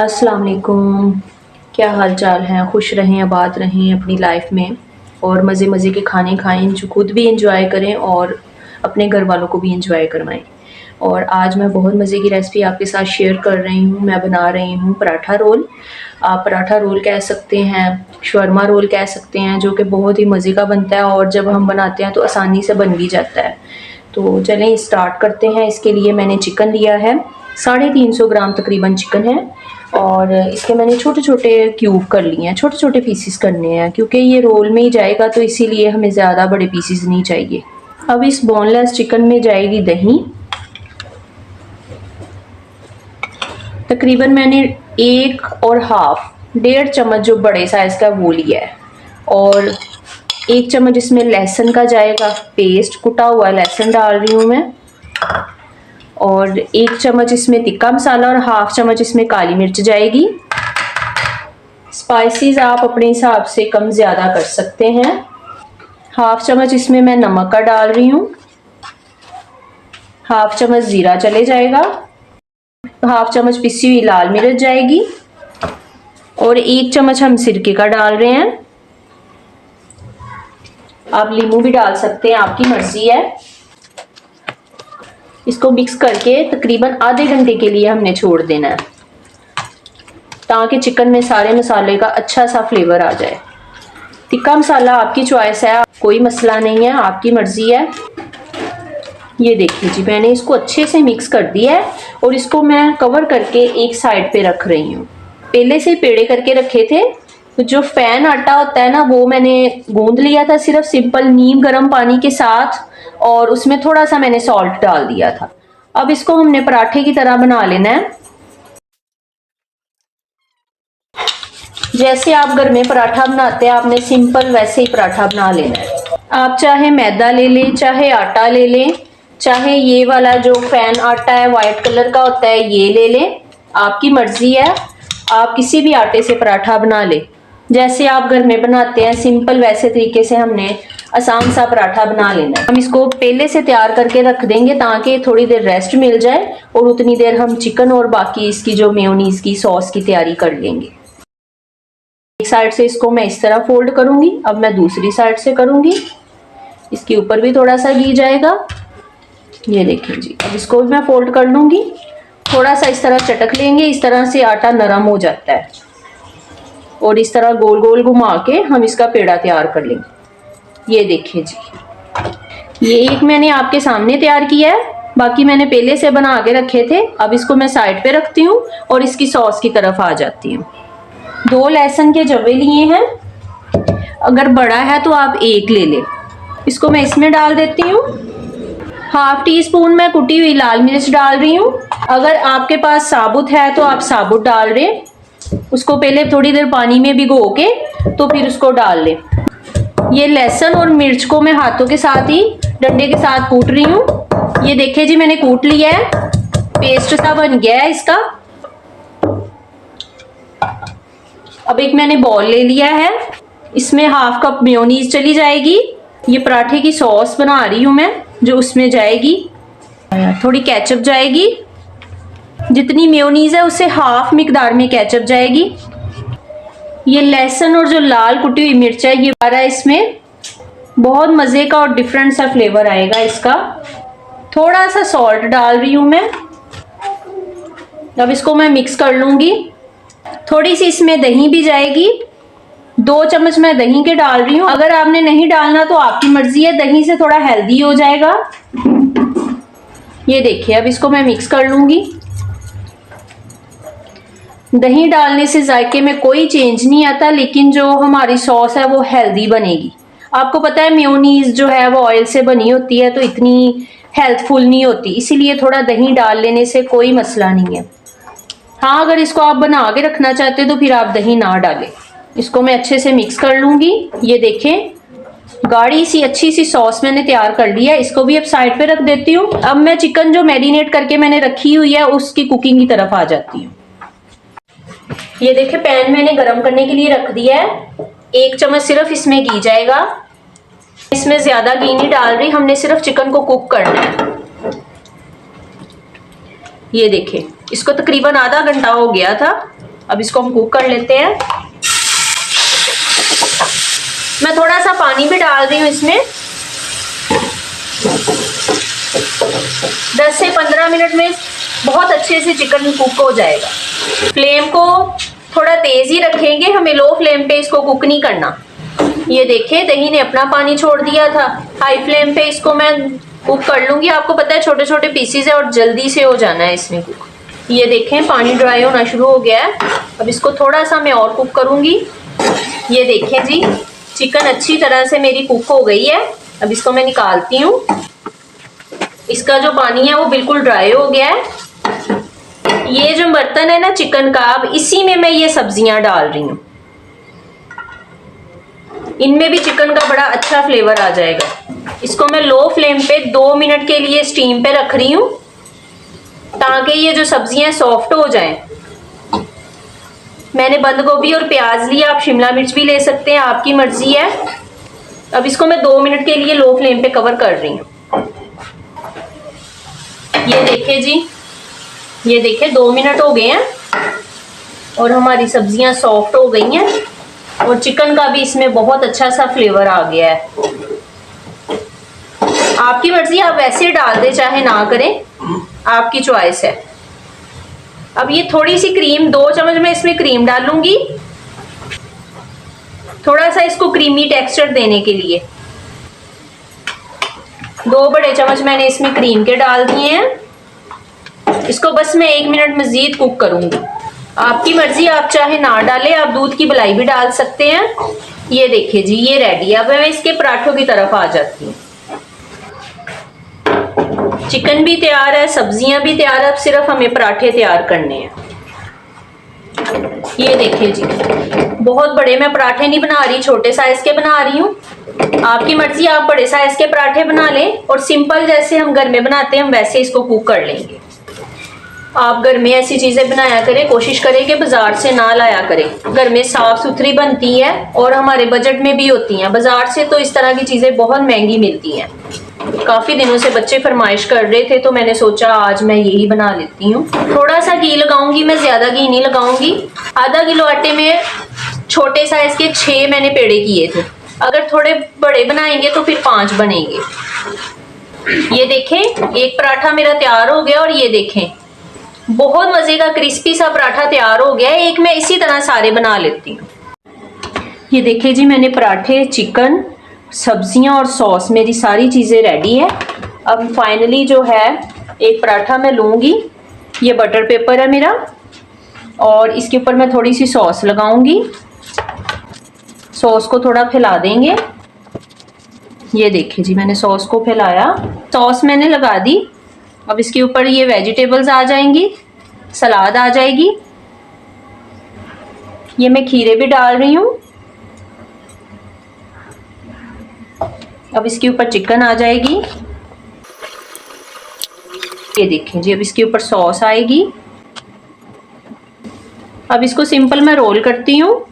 अस्सलाम वालेकुम। क्या हाल चाल है? खुश रहें, आबाद रहें अपनी लाइफ में और मज़े मज़े के खाने खाएं जो खुद भी इंजॉय करें और अपने घर वालों को भी इंजॉय करवाएं। और आज मैं बहुत मज़े की रेसिपी आपके साथ शेयर कर रही हूँ। मैं बना रही हूँ पराठा रोल। आप पराठा रोल कह सकते हैं, शवरमा रोल कह सकते हैं, जो कि बहुत ही मज़े का बनता है और जब हम बनाते हैं तो आसानी से बन भी जाता है। तो चलें स्टार्ट करते हैं। इसके लिए मैंने चिकन लिया है, 350 ग्राम तकरीबन चिकन है और इसके मैंने छोटे छोटे क्यूब कर लिए हैं, छोटे छोटे पीसीस करने हैं क्योंकि ये रोल में ही जाएगा तो इसीलिए हमें ज़्यादा बड़े पीसीस नहीं चाहिए। अब इस बोनलेस चिकन में जाएगी दही। तकरीबन मैंने 1.5 चम्मच जो बड़े साइज़ का वो लिया है और 1 चम्मच इसमें लहसुन का जाएगा पेस्ट, कुटा हुआ लहसुन डाल रही हूँ मैं। और 1 चम्मच इसमें तिक्का मसाला और 1/2 चम्मच इसमें काली मिर्च जाएगी। स्पाइसेस आप अपने हिसाब से कम ज़्यादा कर सकते हैं। 1/2 चम्मच इसमें मैं नमक का डाल रही हूँ। 1/2 चम्मच ज़ीरा चले जाएगा। 1/2 चम्मच पिसी हुई लाल मिर्च जाएगी और 1 चम्मच हम सिरके का डाल रहे हैं। आप नींबू भी डाल सकते हैं, आपकी मर्जी है। इसको मिक्स करके तकरीबन आधे घंटे के लिए हमने छोड़ देना है ताकि चिकन में सारे मसाले का अच्छा सा फ्लेवर आ जाए। तिक्का मसाला आपकी चॉइस है, कोई मसला नहीं है, आपकी मर्जी है। ये देखिए जी, मैंने इसको अच्छे से मिक्स कर दिया है और इसको मैं कवर करके एक साइड पे रख रही हूँ। पहले से पेड़े करके रखे थे, तो जो फैन आटा होता है ना वो मैंने गूंद लिया था सिर्फ सिंपल नीम गर्म पानी के साथ और उसमें थोड़ा सा मैंने सॉल्ट डाल दिया था। अब इसको हमने पराठे की तरह बना लेना है। जैसे आप घर में पराठा बनाते हैं आपने सिंपल वैसे ही पराठा बना लेना है। आप चाहे मैदा ले लें, चाहे आटा ले लें, चाहे ये वाला जो फैन आटा है वाइट कलर का होता है ये ले लें, आपकी मर्जी है। आप किसी भी आटे से पराठा बना लें, जैसे आप घर में बनाते हैं सिंपल वैसे तरीके से हमने आसान सा पराठा बना लेना है। हम इसको पहले से तैयार करके रख देंगे ताकि थोड़ी देर रेस्ट मिल जाए और उतनी देर हम चिकन और बाकी इसकी जो मेयोनीज की सॉस की तैयारी कर लेंगे। एक साइड से इसको मैं इस तरह फोल्ड करूंगी, अब मैं दूसरी साइड से करूंगी। इसके ऊपर भी थोड़ा सा घी जाएगा। ये देखिए जी, अब इसको भी मैं फोल्ड कर लूंगी। थोड़ा सा इस तरह चटक लेंगे, इस तरह से आटा नरम हो जाता है और इस तरह गोल गोल घुमा के हम इसका पेड़ा तैयार कर लेंगे। ये देखिए जी, ये एक मैंने आपके सामने तैयार किया है, बाकी मैंने पहले से बना के रखे थे। अब इसको मैं साइड पे रखती हूँ और इसकी सॉस की तरफ आ जाती हूँ। 2 लहसुन के जवे लिए हैं, अगर बड़ा है तो आप 1 ले लें। इसको मैं इसमें डाल देती हूँ। 1/2 टीस्पून मैं कुटी हुई लाल मिर्च डाल रही हूँ। अगर आपके पास साबुत है तो आप साबुत डाल लें, उसको पहले थोड़ी देर पानी में भिगो के तो फिर उसको डाल लें। ये लहसुन और मिर्च को मैं हाथों के साथ ही डंडे के साथ कूट रही हूँ। ये देखिए जी, मैंने कूट लिया है, पेस्ट सा बन गया है इसका। अब एक मैंने बॉल ले लिया है, इसमें 1/2 कप मेयोनीज चली जाएगी। ये पराठे की सॉस बना रही हूँ मैं, जो उसमें जाएगी। थोड़ी केचप जाएगी, जितनी मेयोनीज है उससे 1/2 मिकदार में केचप जाएगी। ये लहसुन और जो लाल कुटी हुई मिर्च है ये आ रहा है इसमें, बहुत मज़े का और डिफरेंट सा फ्लेवर आएगा इसका। थोड़ा सा सॉल्ट डाल रही हूँ मैं। अब इसको मैं मिक्स कर लूँगी। थोड़ी सी इसमें दही भी जाएगी, 2 चम्मच मैं दही के डाल रही हूँ। अगर आपने नहीं डालना तो आपकी मर्जी है, दही से थोड़ा हेल्दी हो जाएगा। ये देखिए, अब इसको मैं मिक्स कर लूँगी। दही डालने से जायके में कोई चेंज नहीं आता, लेकिन जो हमारी सॉस है वो हेल्दी बनेगी। आपको पता है मेयोनीज जो है वो ऑयल से बनी होती है तो इतनी हेल्थफुल नहीं होती, इसीलिए थोड़ा दही डाल लेने से कोई मसला नहीं है। हाँ, अगर इसको आप बना के रखना चाहते हो तो फिर आप दही ना डालें। इसको मैं अच्छे से मिक्स कर लूँगी। ये देखें, गाढ़ी सी अच्छी सी सॉस मैंने तैयार कर ली है। इसको भी अब साइड पे रख देती हूँ। अब मैं चिकन जो मैरिनेट करके मैंने रखी हुई है उसकी कुकिंग की तरफ आ जाती हूँ। ये देखिए, पैन मैंने गरम करने के लिए रख दिया है। 1 चम्मच सिर्फ इसमें घी जाएगा। इसमें ज्यादा घी नहीं डाल रही, हमने सिर्फ चिकन को कुक करना है। ये देखिए, इसको तकरीबन आधा घंटा हो गया था अब इसको हम कुक कर लेते हैं। मैं थोड़ा सा पानी भी डाल रही हूँ इसमें। 10 से 15 मिनट में बहुत अच्छे से चिकन कुक हो जाएगा। फ्लेम को थोड़ा तेज ही रखेंगे, हमें लो फ्लेम पे इसको कुक नहीं करना। ये देखें दही ने अपना पानी छोड़ दिया था। हाई फ्लेम पे इसको मैं कुक कर लूंगी। आपको पता है छोटे छोटे पीसीज है और जल्दी से हो जाना है इसमें कुक। ये देखें पानी ड्राई होना शुरू हो गया है। अब इसको थोड़ा सा मैं और कुक करूंगी। ये देखें जी चिकन अच्छी तरह से मेरी कुक हो गई है। अब इसको मैं निकालती हूँ। इसका जो पानी है वो बिल्कुल ड्राई हो गया है। ये जो बर्तन है ना चिकन का, अब इसी में मैं ये सब्जियां डाल रही हूँ। इनमें भी चिकन का बड़ा अच्छा फ्लेवर आ जाएगा। इसको मैं लो फ्लेम पे 2 मिनट के लिए स्टीम पे रख रही हूँ ताकि ये जो सब्जियां सॉफ्ट हो जाएं। मैंने बंद गोभी और प्याज लिया, आप शिमला मिर्च भी ले सकते हैं, आपकी मर्जी है। अब इसको मैं 2 मिनट के लिए लो फ्लेम पे कवर कर रही हूँ। ये देखें जी, ये देखें 2 मिनट हो गए हैं और हमारी सब्जियां सॉफ्ट हो गई हैं और चिकन का भी इसमें बहुत अच्छा सा फ्लेवर आ गया है। आपकी मर्जी, आप वैसे डाल दें चाहे ना करें, आपकी चॉइस है। अब ये थोड़ी सी क्रीम, 2 चम्मच मैं इसमें क्रीम डालूंगी, थोड़ा सा इसको क्रीमी टेक्सचर देने के लिए। 2 बड़े चम्मच मैंने इसमें क्रीम के डाल दिए हैं। इसको बस मैं 1 मिनट मजीद कुक करूंगी। आपकी मर्जी, आप चाहे ना डालें, आप दूध की मलाई भी डाल सकते हैं। ये देखिए जी ये रेडी है। अब मैं इसके पराठों की तरफ आ जाती हूँ। चिकन भी तैयार है, सब्जियां भी तैयार है, अब सिर्फ हमें पराठे तैयार करने हैं। ये देखिए जी बहुत बड़े मैं पराठे नहीं बना रही, छोटे साइज के बना रही हूँ। आपकी मर्जी, आप बड़े साइज के पराठे बना लें और सिंपल जैसे हम घर में बनाते हैं हम वैसे इसको कुक कर लेंगे। आप घर में ऐसी चीजें बनाया करें, कोशिश करें कि बाजार से ना लाया करें। घर में साफ सुथरी बनती है और हमारे बजट में भी होती हैं। बाजार से तो इस तरह की चीजें बहुत महंगी मिलती हैं। काफी दिनों से बच्चे फरमाइश कर रहे थे तो मैंने सोचा आज मैं यही बना लेती हूँ। थोड़ा सा घी लगाऊंगी, मैं ज्यादा घी नहीं लगाऊंगी। आधा किलो आटे में छोटे साइज के 6 मैंने पेड़े किए थे। अगर थोड़े बड़े बनाएंगे तो फिर 5 बनेंगे। ये देखें एक पराठा मेरा तैयार हो गया और ये देखें बहुत मजे का क्रिस्पी सा पराठा तैयार हो गया है। एक मैं इसी तरह सारे बना लेती हूँ। ये देखिए जी मैंने पराठे, चिकन, सब्जियां और सॉस, मेरी सारी चीजें रेडी है। अब फाइनली जो है एक पराठा मैं लूंगी। ये बटर पेपर है मेरा और इसके ऊपर मैं थोड़ी सी सॉस लगाऊंगी। सॉस को थोड़ा फैला देंगे। ये देखिए जी मैंने सॉस को फैलाया, सॉस मैंने लगा दी। अब इसके ऊपर ये वेजिटेबल्स आ जाएंगी, सलाद आ जाएगी। ये मैं खीरे भी डाल रही हूँ। अब इसके ऊपर चिकन आ जाएगी। ये देखें जी अब इसके ऊपर सॉस आएगी। अब इसको सिंपल मैं रोल करती हूँ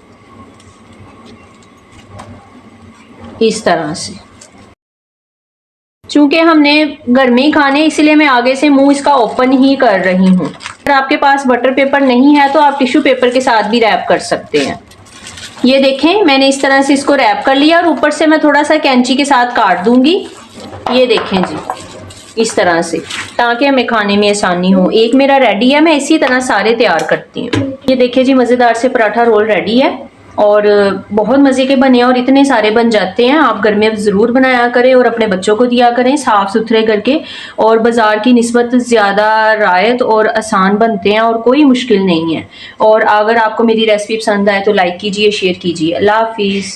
इस तरह से। चूंकि हमने घर में ही खाने इसलिए मैं आगे से मुंह इसका ओपन ही कर रही हूँ। अगर आपके पास बटर पेपर नहीं है तो आप टिश्यू पेपर के साथ भी रैप कर सकते हैं। ये देखें मैंने इस तरह से इसको रैप कर लिया और ऊपर से मैं थोड़ा सा कैंची के साथ काट दूंगी। ये देखें जी इस तरह से, ताकि हमें खाने में आसानी हो। एक मेरा रेडी है, मैं इसी तरह सारे तैयार करती हूँ। ये देखिए जी मज़ेदार से पराठा रोल रेडी है और बहुत मज़े के बने और इतने सारे बन जाते हैं। आप घर में ज़रूर बनाया करें और अपने बच्चों को दिया करें साफ़ सुथरे करके। और बाज़ार की निस्बत ज़्यादा रायत और आसान बनते हैं और कोई मुश्किल नहीं है। और अगर आपको मेरी रेसिपी पसंद आए तो लाइक कीजिए, शेयर कीजिए। अल्लाह हाफिज़।